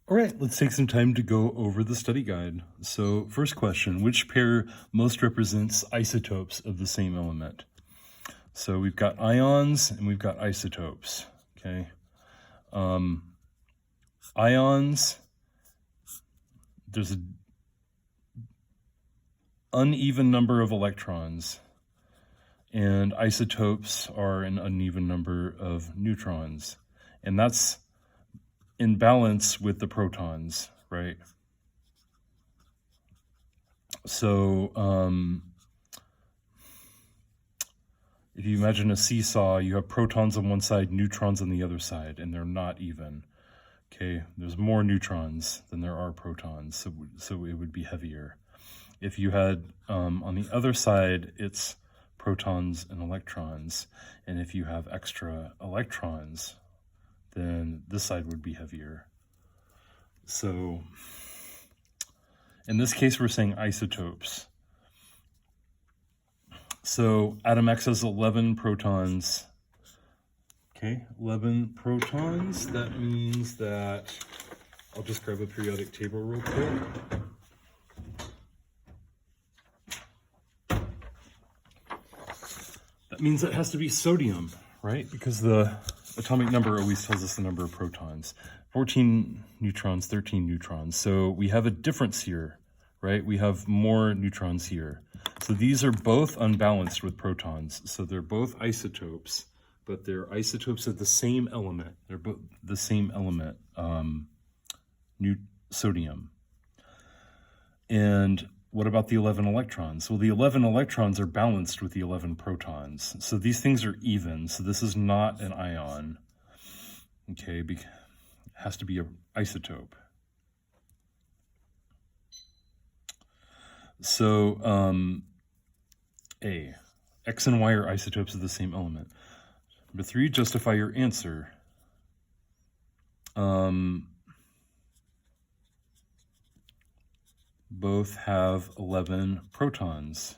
All right, let's take some time to go over the study guide. So first question, which pair most represents isotopes of the same element? So we've got ions and we've got isotopes, okay? Ions, there's an uneven number of electrons, and isotopes are an uneven number of neutrons. And that's in balance with the protons, right? So if you imagine a seesaw, you have protons on one side, neutrons on the other side, and they're not even. Okay, there's more neutrons than there are protons, so it would be heavier. If you had on the other side, it's protons and electrons, and if you have extra electrons, then this side would be heavier. So in this case, we're saying isotopes. So atom X has 11 protons. Okay, 11 protons. That means that, I'll just grab a periodic table real quick. That means it has to be sodium, right? Because the atomic number always tells us the number of protons. 14 neutrons, 13 neutrons. So we have a difference here, right? We have more neutrons here. So these are both unbalanced with protons. So they're both isotopes, but they're isotopes of the same element. They're both the same element, sodium. And what about the 11 electrons? Well, the 11 electrons are balanced with the 11 protons. So these things are even. So this is not an ion. Okay, it has to be an isotope. So A, X and Y are isotopes of the same element. Number 3, justify your answer. Both have 11 protons.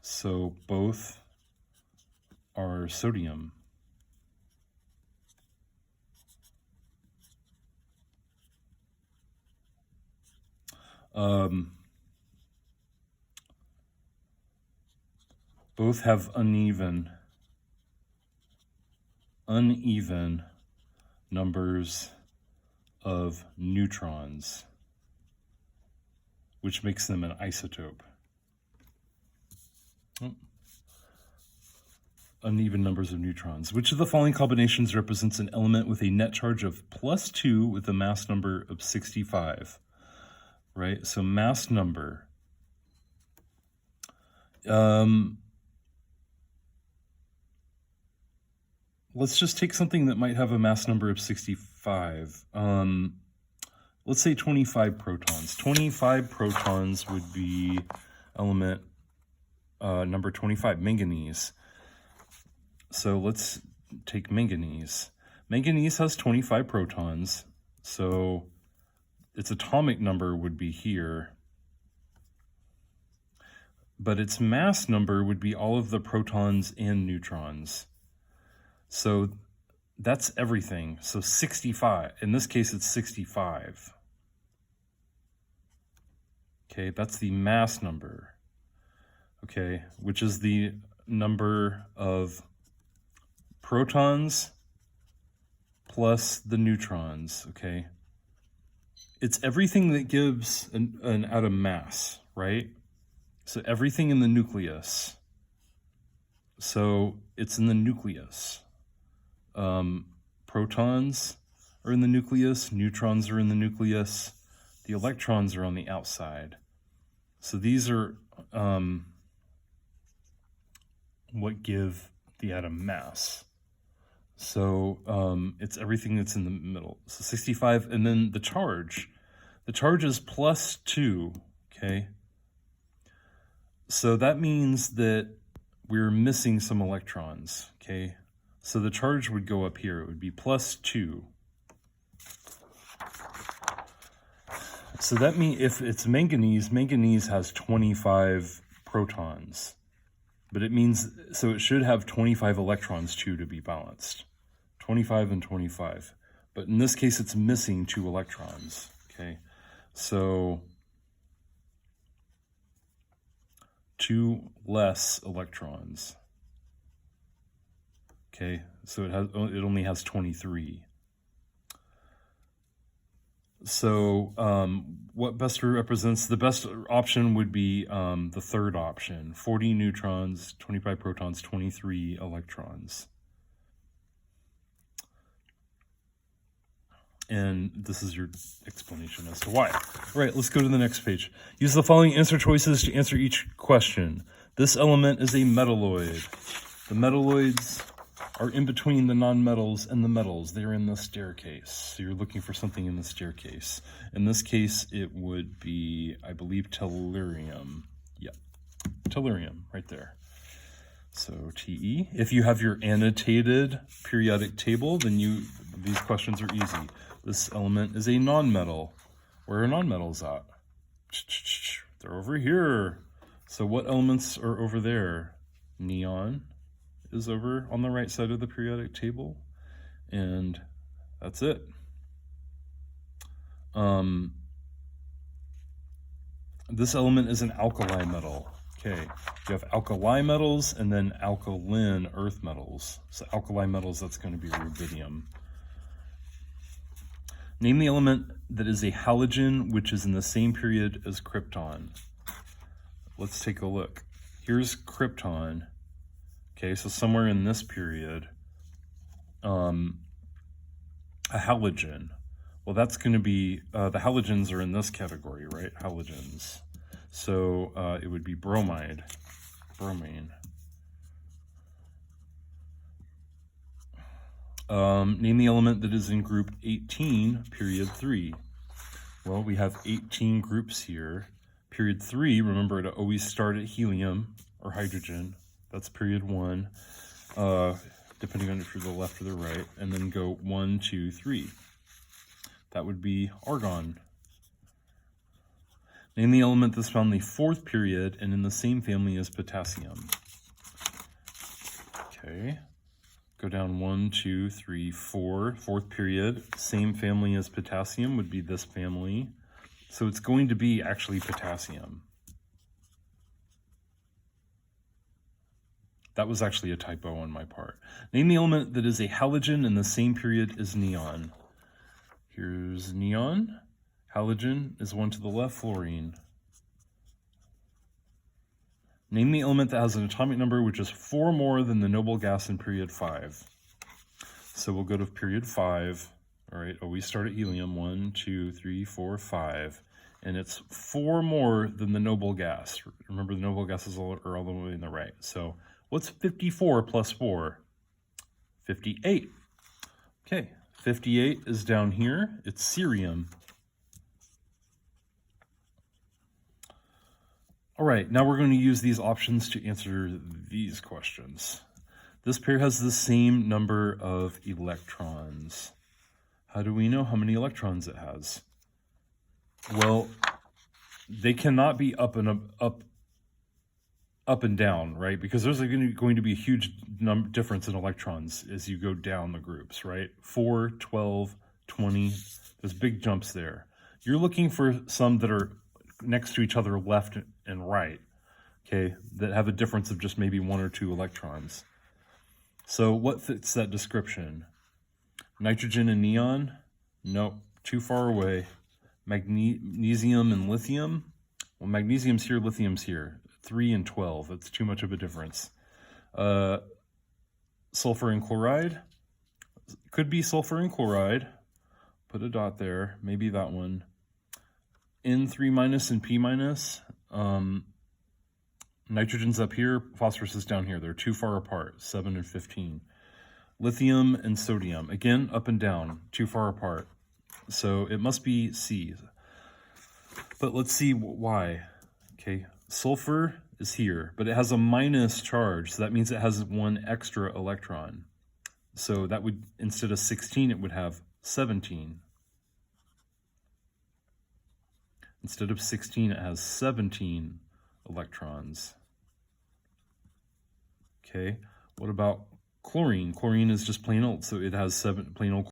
So both are sodium. Both have uneven numbers of neutrons, which makes them an isotope. Uneven numbers of neutrons. Which of the following combinations represents an element with a net charge of +2 with a mass number of 65? Right, so mass number. Let's just take something that might have a mass number of 65. Let's say 25 protons. 25 protons would be element number 25, manganese. So let's take manganese. Manganese has 25 protons, so its atomic number would be here. But its mass number would be all of the protons and neutrons. So that's everything. So 65. In this case, it's 65. Okay, that's the mass number. Okay, which is the number of protons plus the neutrons. Okay, it's everything that gives an atom mass, right? So everything in the nucleus. So it's in the nucleus. Protons are in the nucleus, neutrons are in the nucleus, the electrons are on the outside. So these are what give the atom mass. So it's everything that's in the middle. So 65, and then the charge. The charge is +2, okay? So that means that we're missing some electrons, okay? So the charge would go up here. It would be +2. So that means if it's manganese, manganese has 25 protons. But it means, so it should have 25 electrons too to be balanced. 25 and 25. But in this case, it's missing 2 electrons, okay? So 2 less electrons, okay? So it only has 23. So what best represents, the best option would be the third option, 40 neutrons, 25 protons, 23 electrons. And this is your explanation as to why. All right, let's go to the next page. Use the following answer choices to answer each question. This element is a metalloid. The metalloids are in between the nonmetals and the metals. They're in the staircase. So you're looking for something in the staircase. In this case, it would be, I believe, tellurium. Yeah, tellurium right there. So Te. If you have your annotated periodic table, then these questions are easy. This element is a nonmetal. Where are nonmetals at? They're over here. So what elements are over there? Neon is over on the right side of the periodic table, and that's it. This element is an alkali metal. Okay, you have alkali metals and then alkaline earth metals. So alkali metals, that's going to be rubidium. Name the element that is a halogen, which is in the same period as krypton. Let's take a look. Here's krypton. Okay, so somewhere in this period, a halogen. Well, that's going to be, the halogens are in this category, right? Halogens. So it would be bromine. Name the element that is in group 18, period 3. Well, we have 18 groups here. Period 3, remember, to always start at helium or hydrogen. That's period 1, depending on if you're the left or the right, and then go 1, 2, 3. That would be argon. Name the element that's found in the 4th period and in the same family as potassium. Okay, go down 1, 2, 3, 4. 4th period, same family as potassium would be this family. So it's going to be actually potassium. That was actually a typo on my part. Name the element that is a halogen in the same period as neon. Here's neon. Halogen is one to the left, fluorine. Name the element that has an atomic number which is 4 more than the noble gas in period 5. So we'll go to period 5. All right, we start at helium, 1, 2, 3, 4, 5. And it's 4 more than the noble gas. Remember, the noble gases are all the way in the right. So what's 54 plus 4? 58. Okay, 58 is down here. It's cerium. All right, now we're going to use these options to answer these questions. This pair has the same number of electrons. How do we know how many electrons it has? Well, they cannot be up and down, right? Because there's going to be a huge difference in electrons as you go down the groups, right? 4, 12, 20, there's big jumps there. You're looking for some that are next to each other, left and right, okay, that have a difference of just maybe 1 or 2 electrons. So what fits that description? Nitrogen and neon? Nope, too far away. Magnesium and lithium? Well, magnesium's here, lithium's here. 3 and 12, that's too much of a difference. Sulfur and chloride? Could be sulfur and chloride. Put a dot there, maybe that one. N3 minus and P minus. Nitrogen's up here, phosphorus is down here. They're too far apart, 7 and 15. Lithium and sodium, again, up and down, too far apart. So it must be C. But let's see why. Okay, sulfur is here, but it has a minus charge, so that means it has 1 extra electron. So that would, instead of 16, it would have 17. Instead of 16, it has 17 electrons. Okay, what about chlorine? Chlorine is just plain old, so it has plain old